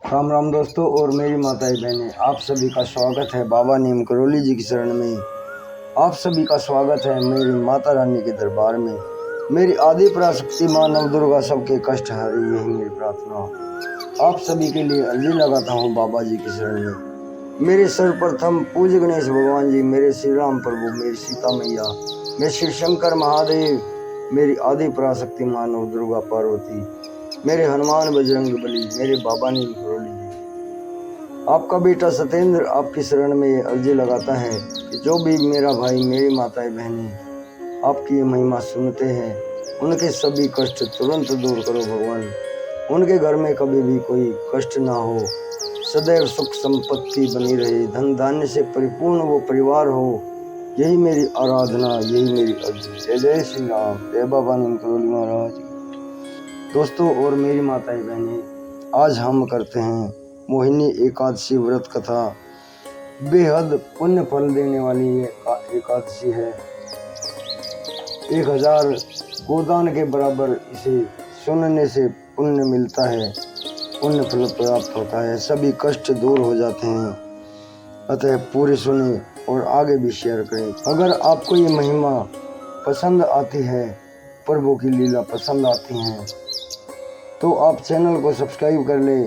राम राम दोस्तों और मेरी माताएं बहनें, आप सभी का स्वागत है बाबा नीम करोली जी की शरण में। आप सभी का स्वागत है मेरी माता रानी के दरबार में। मेरी आदि पराशक्ति माँ नवदुर्गा सबके कष्ट हरी, यही मेरी प्रार्थना। आप सभी के लिए अर्जी लगाता हूँ बाबा जी की शरण में। मेरे सर्वप्रथम पूज्य गणेश भगवान जी, मेरे श्री राम प्रभु, मेरी सीता मैया, मेरे शिव शंकर महादेव, मेरी आदि पराशक्ति माँ नवदुर्गा पार्वती, मेरे हनुमान बजरंग बली, मेरे बाबा नीम करोली जी। आपका बेटा सत्येंद्र आपकी शरण में ये अर्जी लगाता है कि जो भी मेरा भाई, मेरी माताएं बहनें आपकी ये महिमा सुनते हैं, उनके सभी कष्ट तुरंत दूर करो भगवान। उनके घर में कभी भी कोई कष्ट ना हो, सदैव सुख संपत्ति बनी रहे, धन धान्य से परिपूर्ण वो परिवार हो। यही मेरी आराधना, यही मेरी अर्जी। जय जय श्री राम, जय बाबा नीम करोली महाराज। दोस्तों और मेरी माताएं बहनें, आज हम करते हैं मोहिनी एकादशी व्रत कथा। बेहद पुण्य फल देने वाली ये एकादशी है। 1000 गोदान के बराबर इसे सुनने से पुण्य मिलता है, पुण्य फल प्राप्त होता है, सभी कष्ट दूर हो जाते हैं। अतः पूरे सुने और आगे भी शेयर करें। अगर आपको ये महिमा पसंद आती है, प्रभु की लीला पसंद आती हैं, तो आप चैनल को सब्सक्राइब कर ले,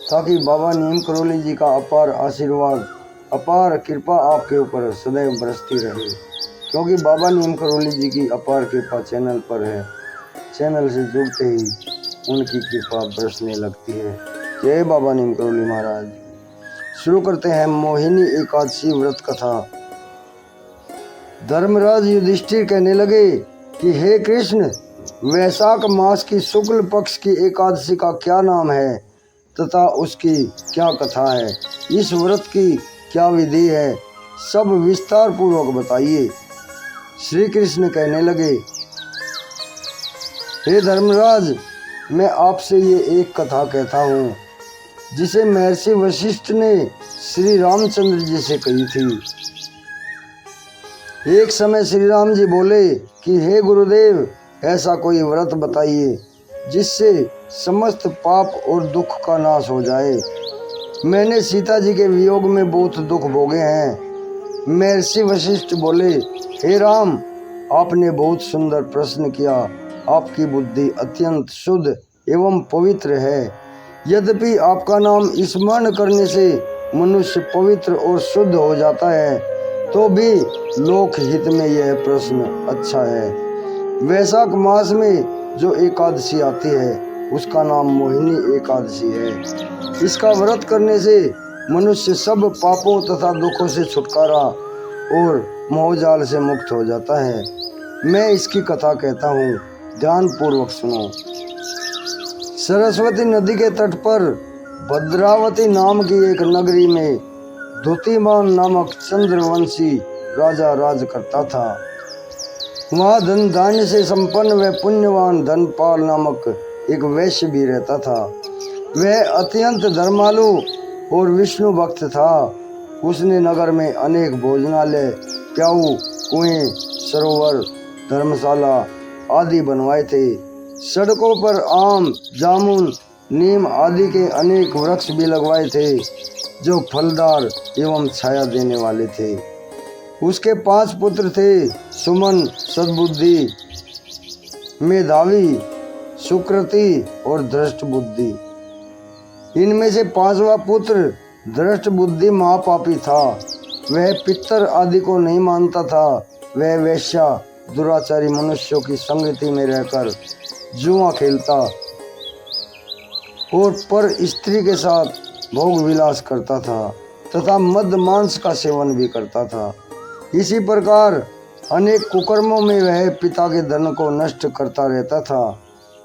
ताकि बाबा नीम करोली जी का अपार आशीर्वाद, अपार कृपा आपके ऊपर सदैव बरसती रहे। क्योंकि बाबा नीम करोली जी की अपार कृपा चैनल पर है। चैनल से जुड़ते ही उनकी कृपा बरसने लगती है। जय बाबा नीम करोली महाराज। शुरू करते हैं मोहिनी एकादशी व्रत कथा। धर्मराज युधिष्ठिर कहने लगे कि हे कृष्ण, वैशाख मास की शुक्ल पक्ष की एकादशी का क्या नाम है तथा उसकी क्या कथा है, इस व्रत की क्या विधि है, सब विस्तार पूर्वक बताइए। श्री कृष्ण कहने लगे, हे धर्मराज, मैं आपसे ये एक कथा कहता हूँ जिसे महर्षि वशिष्ठ ने श्री रामचंद्र जी से कही थी। एक समय श्री राम जी बोले कि हे गुरुदेव, ऐसा कोई व्रत बताइए जिससे समस्त पाप और दुख का नाश हो जाए। मैंने सीता जी के वियोग में बहुत दुख भोगे हैं। महर्षि वशिष्ठ बोले, हे राम, आपने बहुत सुंदर प्रश्न किया। आपकी बुद्धि अत्यंत शुद्ध एवं पवित्र है। यद्यपि आपका नाम स्मरण करने से मनुष्य पवित्र और शुद्ध हो जाता है, तो भी लोक हित में यह प्रश्न अच्छा है। वैशाख मास में जो एकादशी आती है उसका नाम मोहिनी एकादशी है। इसका व्रत करने से मनुष्य सब पापों तथा दुखों से छुटकारा और मोहजाल से मुक्त हो जाता है। मैं इसकी कथा कहता हूँ, ध्यान पूर्वक सुनो। सरस्वती नदी के तट पर भद्रावती नाम की एक नगरी में धुतिमान नामक चंद्रवंशी राजा राज करता था। वहाँ धन धान्य से संपन्न व पुण्यवान धनपाल नामक एक वैश्य भी रहता था। वह अत्यंत धर्मालु और विष्णु भक्त था। उसने नगर में अनेक भोजनालय, प्याऊ, कुएं, सरोवर, धर्मशाला आदि बनवाए थे। सड़कों पर आम, जामुन, नीम आदि के अनेक वृक्ष भी लगवाए थे जो फलदार एवं छाया देने वाले थे। उसके 5 पुत्र थे, सुमन, सद्बुद्धि, मेधावी, सुकृति और धृष्ट बुद्धि। इनमें से 5वां पुत्र धृष्ट बुद्धि महापापी था। वह पितर आदि को नहीं मानता था। वह वेश्या, दुराचारी मनुष्यों की संगति में रहकर जुआ खेलता और पर स्त्री के साथ भोग विलास करता था तथा मद मांस का सेवन भी करता था। इसी प्रकार अनेक कुकर्मों में वह पिता के धन को नष्ट करता रहता था।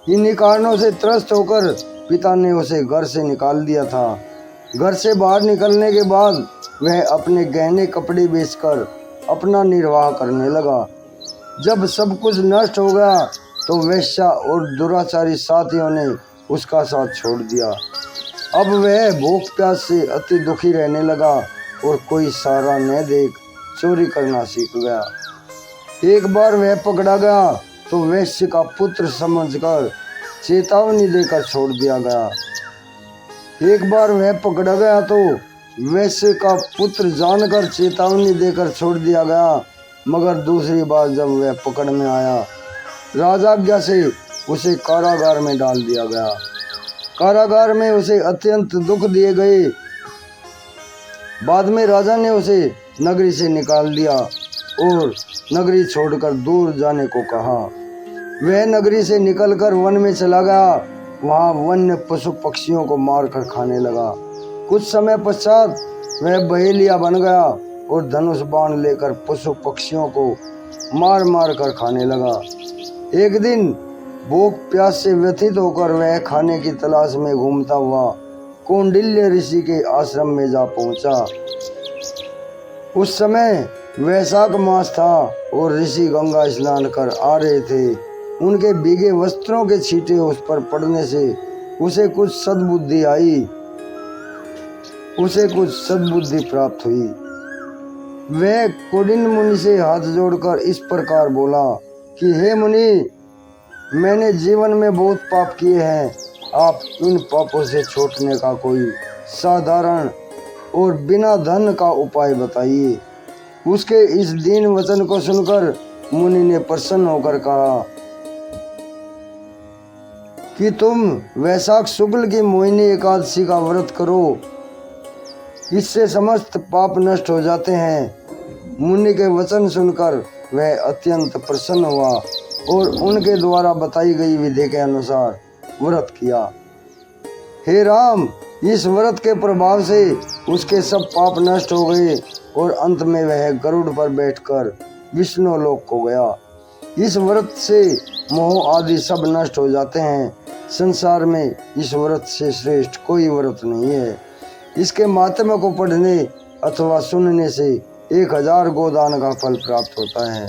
इन्हीं कारणों से त्रस्त होकर पिता ने उसे घर से निकाल दिया था। घर से बाहर निकलने के बाद वह अपने गहने कपड़े बेचकर अपना निर्वाह करने लगा। जब सब कुछ नष्ट हो गया तो वेश्या और दुराचारी साथियों ने उसका साथ छोड़ दिया। अब वह भूख प्यास से अति दुखी रहने लगा और कोई सहारा न देख चोरी करना सीख गया। एक बार वह पकड़ा गया तो वैश्य का पुत्र समझकर चेतावनी देकर छोड़ दिया गया। एक बार वह पकड़ा गया तो वैश्य का पुत्र जानकर चेतावनी देकर छोड़ दिया गया, मगर दूसरी बार जब वह पकड़ में आया, राजाज्ञा से उसे कारागार में डाल दिया गया। कारागार में उसे अत्यंत दुख दिए गए। बाद में राजा ने उसे नगरी से निकाल दिया और नगरी छोड़कर दूर जाने को कहा। वह नगरी से निकलकर वन में चला गया। वहाँ वन्य पशु पक्षियों को मारकर खाने लगा। कुछ समय पश्चात वह बहेलिया बन गया और धनुष बाण लेकर पशु पक्षियों को मार मार कर खाने लगा। एक दिन भूख प्यास से व्यथित होकर वह खाने की तलाश में घूमता हुआ कौंडिल्य ऋषि के आश्रम में जा पहुंचा। उस समय वैशाख मास था और ऋषि गंगा स्नान कर आ रहे थे। उनके भीगे वस्त्रों के छींटे उस पर पड़ने से उसे कुछ सद्बुद्धि प्राप्त हुई। वह कौंडिन्य मुनि से हाथ जोड़कर इस प्रकार बोला कि हे मुनि, मैंने जीवन में बहुत पाप किए हैं। आप इन पापों से छूटने का कोई साधारण और बिना धन का उपाय बताइए। उसके इस दीन वचन को सुनकर मुनि ने प्रसन्न होकर कहा कि तुम वैशाख शुक्ल की मोहिनी एकादशी का व्रत करो, इससे समस्त पाप नष्ट हो जाते हैं। मुनि के वचन सुनकर वह अत्यंत प्रसन्न हुआ और उनके द्वारा बताई गई विधि के अनुसार व्रत किया। हे राम, इस व्रत के प्रभाव से उसके सब पाप नष्ट हो गए और अंत में वह गरुड़ पर बैठकर विष्णु लोक को गया। इस व्रत से मोह आदि सब नष्ट हो जाते हैं। संसार में इस व्रत से श्रेष्ठ कोई व्रत नहीं है। इसके मातम्य को पढ़ने अथवा सुनने से 1000 गोदान का फल प्राप्त होता है।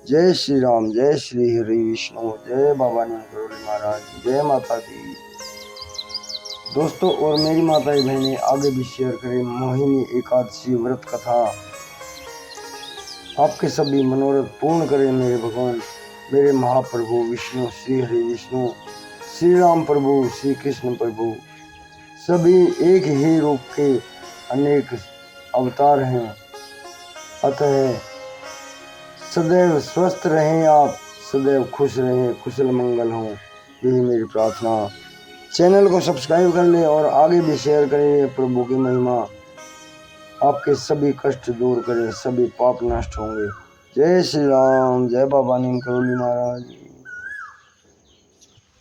जय श्री राम, जय श्री हरि विष्णु, जय बाबा नीम करोली महाराज, जय माता दी। दोस्तों और मेरी माताएं बहनें आगे भी शेयर करें मोहिनी एकादशी व्रत कथा। आपके सभी मनोरथ पूर्ण करें मेरे भगवान, मेरे महाप्रभु विष्णु, श्री हरि विष्णु, श्री राम प्रभु, श्री कृष्ण प्रभु। सभी एक ही रूप के अनेक अवतार हैं। अतः सदैव स्वस्थ रहें आप, सदैव खुश रहें, कुशल मंगल हो, यही मेरी प्रार्थना। चैनल को सब्सक्राइब कर लें और आगे भी शेयर करें। प्रभु की महिमा आपके सभी कष्ट दूर करें, सभी पाप नष्ट होंगे। जय श्री राम, जय बाबा नीम करोली महाराज।